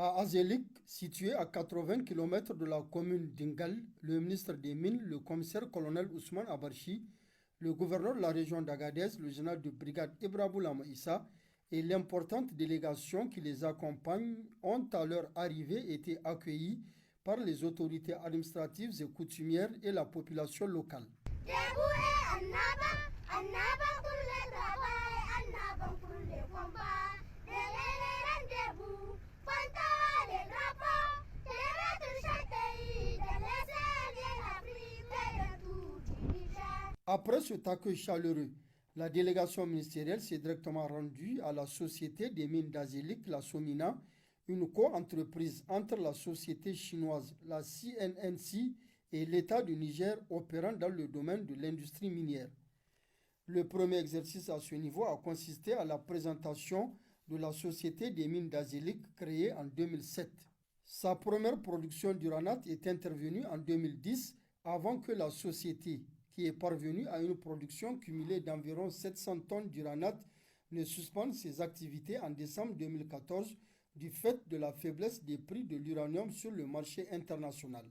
À Azélik, situé à 80 km de la commune d'Ingal, le ministre des Mines, le commissaire-colonel Ousmane Abarchi, le gouverneur de la région d'Agadez, le général de brigade Ibrahim Issa et l'importante délégation qui les accompagne ont à leur arrivée été accueillis par les autorités administratives et coutumières et la population locale. Après cet accueil chaleureux, la délégation ministérielle s'est directement rendue à la Société des mines d'Azélik, la SOMINA, une co-entreprise entre la société chinoise, la CNNC, et l'État du Niger opérant dans le domaine de l'industrie minière. Le premier exercice à ce niveau a consisté à la présentation de la Société des mines d'Azélik créée en 2007. Sa première production d'uranate est intervenue en 2010 avant que la société, qui est parvenue à une production cumulée d'environ 700 tonnes d'uranate, ne suspende ses activités en décembre 2014 du fait de la faiblesse des prix de l'uranium sur le marché international.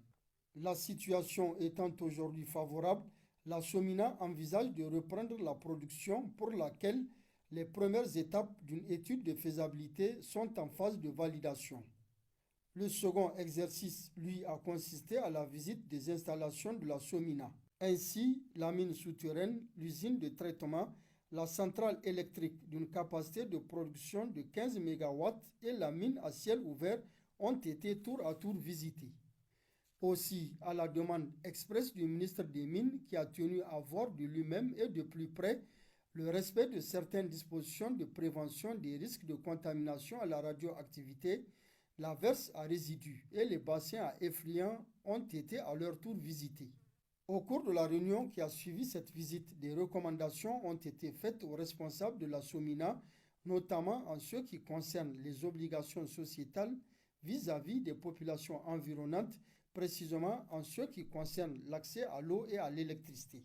La situation étant aujourd'hui favorable, la SOMINA envisage de reprendre la production pour laquelle les premières étapes d'une étude de faisabilité sont en phase de validation. Le second exercice, lui, a consisté à la visite des installations de la SOMINA. Ainsi, la mine souterraine, l'usine de traitement, la centrale électrique d'une capacité de production de 15 MW et la mine à ciel ouvert ont été tour à tour visitées. Aussi, à la demande expresse du ministre des Mines qui a tenu à voir de lui-même et de plus près le respect de certaines dispositions de prévention des risques de contamination à la radioactivité, la verse à résidus et les bassins à effluents ont été à leur tour visités. Au cours de la réunion qui a suivi cette visite, des recommandations ont été faites aux responsables de la SOMINA, notamment en ce qui concerne les obligations sociétales vis-à-vis des populations environnantes, précisément en ce qui concerne l'accès à l'eau et à l'électricité.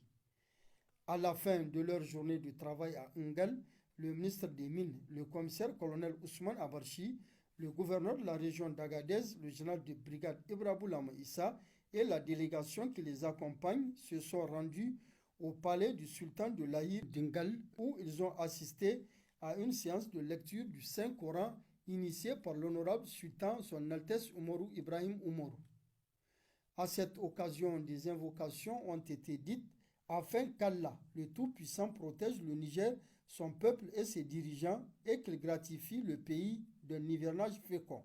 À la fin de leur journée de travail à Ngal, le ministre des Mines, le commissaire-colonel Ousmane Abarchi, le gouverneur de la région d'Agadez, le général de brigade Ibrahim Issa et la délégation qui les accompagne se sont rendus au palais du sultan de l'Aïr d'Ingal où ils ont assisté à une séance de lecture du Saint-Coran initiée par l'honorable sultan Son Altesse Umaru Ibrahim Umaru. À cette occasion, des invocations ont été dites afin qu'Allah, le Tout-Puissant, protège le Niger, son peuple et ses dirigeants et qu'il gratifie le pays d'un hivernage fécond.